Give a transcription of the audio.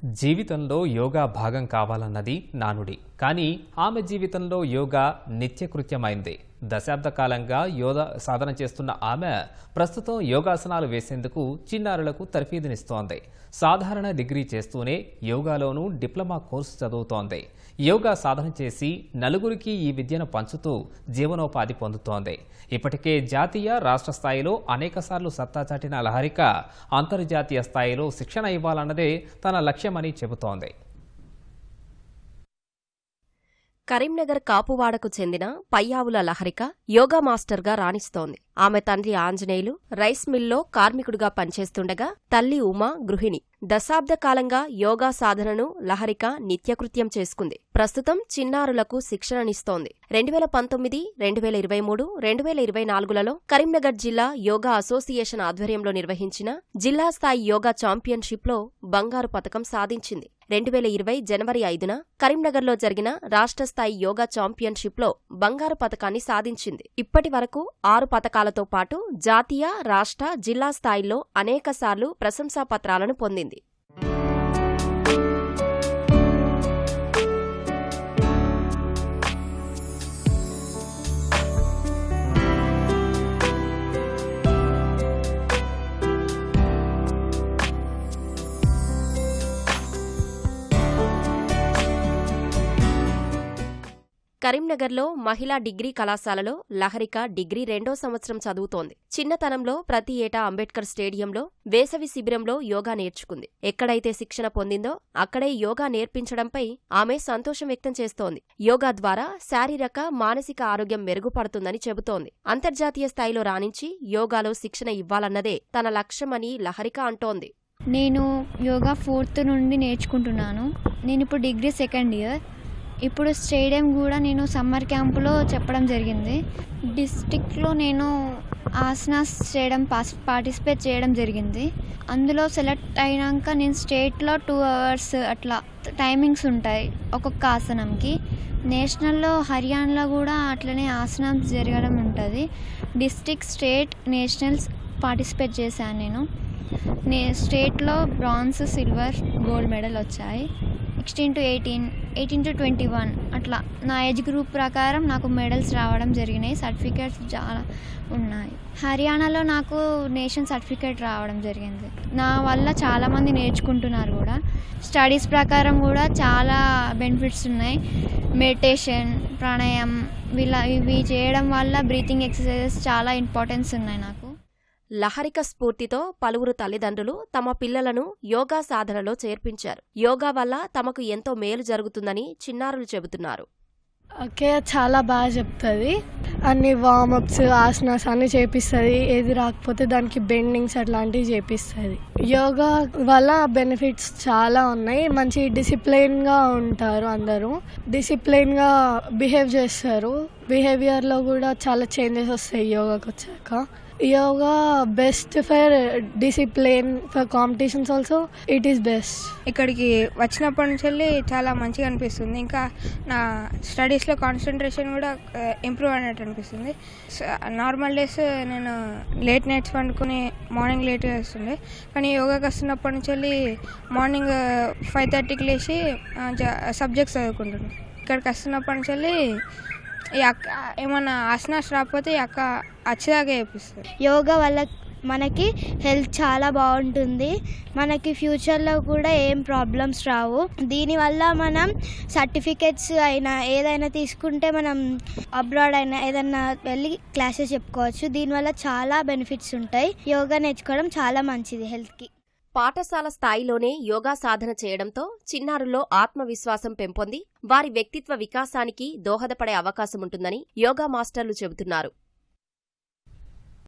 జీవితంలో యోగా భాగం కావాలన్నది నానుడి. కానీ ఆమె జీవితంలో యోగా నిత్యకృత్యమైంది. దశాబ్ద కాలంగా యోగా సాధన చేస్తున్న ఆమె ప్రస్తుతం యోగాసనాలు వేసేందుకు చిన్నారులకు తర్ఫీదునిస్తోంది. సాధారణ డిగ్రీ చేస్తూనే యోగాలోనూ డిప్లొమా కోర్సు చదువుతోంది. యోగా సాధన చేసి నలుగురికి ఈ విద్యను పంచుతూ జీవనోపాధి పొందుతోంది. ఇప్పటికే జాతీయ, రాష్ట్ర స్థాయిలో అనేకసార్లు సత్తా చాటిన లహరిక అంతర్జాతీయ స్థాయిలో శిక్షణ ఇవ్వాలన్నదే తన లక్ష్యమని చెబుతోంది. కరీంనగర్ కాపువాడకు చెందిన పయ్యావుల లహరిక యోగా మాస్టర్గా రాణిస్తోంది. ఆమె తండ్రి ఆంజనేయులు రైస్ మిల్లో కార్మికుడిగా పనిచేస్తుండగా తల్లి ఉమా గృహిణి. దశాబ్ద కాలంగా యోగా సాధనను లహరిక నిత్యకృత్యం చేసుకుంది. ప్రస్తుతం చిన్నారులకు శిక్షణనిస్తోంది. 2019, 2023, 2024లలో కరీంనగర్ జిల్లా యోగా అసోసియేషన్ ఆధ్వర్యంలో నిర్వహించిన జిల్లా స్థాయి యోగా ఛాంపియన్షిప్లో బంగారు పతకం సాధించింది. 2020 జనవరి 5న కరీంనగర్లో జరిగిన రాష్ట్ర స్థాయి యోగా ఛాంపియన్షిప్లో బంగారు పతకాన్ని సాధించింది. ఇప్పటి వరకు 6 పతకాలతో పాటు జాతీయ, రాష్ట్ర, జిల్లా స్థాయిల్లో అనేకసార్లు ప్రశంసాపత్రాలను పొందింది. కరీంనగర్లో మహిళా డిగ్రీ కళాశాలలో లహరిక డిగ్రీ 2వ సంవత్సరం చదువుతోంది. చిన్నతనంలో ప్రతి ఏటా అంబేద్కర్ స్టేడియంలో వేసవి శిబిరంలో యోగా నేర్చుకుంది. ఎక్కడైతే శిక్షణ పొందిందో అక్కడే యోగా నేర్పించడంపై ఆమె సంతోషం వ్యక్తం చేస్తోంది. యోగా ద్వారా శారీరక, మానసిక ఆరోగ్యం మెరుగుపడుతుందని చెబుతోంది. అంతర్జాతీయ స్థాయిలో రాణించి యోగాలో శిక్షణ ఇవ్వాలన్నదే తన లక్ష్యమని లహరిక అంటోంది. నేను యోగా 4th నుండి నేర్చుకుంటున్నాను. నేను ఇప్పుడు డిగ్రీ 2nd ఇయర్. ఇప్పుడు స్టేడియం కూడా నేను సమ్మర్ క్యాంపులో చెప్పడం జరిగింది. డిస్ట్రిక్ట్లో నేను ఆసనాస్ చేయడం పార్టిసిపేట్ చేయడం జరిగింది. అందులో సెలెక్ట్ అయినాక నేను స్టేట్లో 2 hours అట్లా టైమింగ్స్ ఉంటాయి ఒక్కొక్క ఆసనంకి. నేషనల్లో, హర్యానాలో కూడా అట్లనే ఆసనం జరగడం ఉంటుంది. డిస్ట్రిక్ట్, స్టేట్, నేషనల్స్ పార్టిసిపేట్ చేశాను. నేను స్టేట్లో బ్రాంజ్, సిల్వర్, గోల్డ్ మెడల్ వచ్చాయి. 16 to 18, 18 to 21 అట్లా నా ఏజ్ గ్రూప్ ప్రకారం నాకు మెడల్స్ రావడం జరిగినాయి. సర్టిఫికేట్స్ చాలా ఉన్నాయి. హర్యానాలో నాకు నేషన్ సర్టిఫికేట్ రావడం జరిగింది. నా వల్ల చాలామంది నేర్చుకుంటున్నారు కూడా. స్టడీస్ ప్రకారం కూడా చాలా బెనిఫిట్స్ ఉన్నాయి. మెడిటేషన్, ప్రాణాయామం ఇవి చేయడం వల్ల బ్రీతింగ్ ఎక్సర్సైజెస్ చాలా ఇంపార్టెన్స్ ఉన్నాయి నాకు. లహరిక స్ఫూర్తితో పలువురు తల్లిదండ్రులు తమ పిల్లలను యోగా సాధనలో చేర్పించారు. యోగా వల్ల తమకు ఎంతో మేలు జరుగుతుందని చిన్నారులు చెబుతున్నారు. ఓకే, చాలా బాగా చెప్తుంది. అన్ని వార్మప్స్, ఆసనాస్ అన్నీ చేపిస్తుంది. ఏది రాకపోతే దానికి బెండింగ్స్ అట్లాంటివి చేపిస్తుంది. యోగా వల్ల బెనిఫిట్స్ చాలా ఉన్నాయి. మంచి డిసిప్లైన్గా ఉంటారు, అందరూ డిసిప్లైన్గా బిహేవ్ చేస్తారు. బిహేవియర్లో కూడా చాలా చేంజెస్ వస్తాయి యోగాకి వచ్చాక. Yoga best for discipline, for competitions also it is best. ఇక్కడికి వచ్చినప్పటి నుంచి చాలా మంచిగా అనిపిస్తుంది. ఇంకా నా స్టడీస్లో కాన్సన్ట్రేషన్ కూడా ఇంప్రూవ్ అయినట్టు అనిపిస్తుంది. నార్మల్ డేస్ నేను లేట్ నైట్స్ పండుకొని మార్నింగ్ లేట్ వస్తుండే, కానీ యోగాకి వస్తున్నప్పటి నుంచి మార్నింగ్ 5:30కి లేచి సబ్జెక్ట్స్ చదువుకుంటున్నాను. ఇక్కడికి వస్తున్నప్పటి నుంచి ఈ అక్క ఏమన్నా ఆసనాస్ రాకపోతే ఈ అక్క వచ్చేదాకా చేపిస్తుంది. యోగా వల్ల మనకి హెల్త్ చాలా బాగుంటుంది. మనకి ఫ్యూచర్లో కూడా ఏం ప్రాబ్లమ్స్ రావు. దీనివల్ల మనం సర్టిఫికెట్స్ అయినా ఏదైనా తీసుకుంటే మనం అబ్రాడ్ అయినా ఏదైనా వెళ్ళి క్లాసెస్ చెప్పుకోవచ్చు. దీనివల్ల చాలా బెనిఫిట్స్ ఉంటాయి. యోగా నేర్చుకోవడం చాలా మంచిది హెల్త్కి. పాఠశాల స్థాయిలోనే యోగా సాధన చేయడంతో చిన్నారుల్లో ఆత్మవిశ్వాసం పెంపొంది వారి వ్యక్తిత్వ వికాసానికి దోహదపడే అవకాశముంటుందని యోగా మాస్టర్లు చెబుతున్నారు.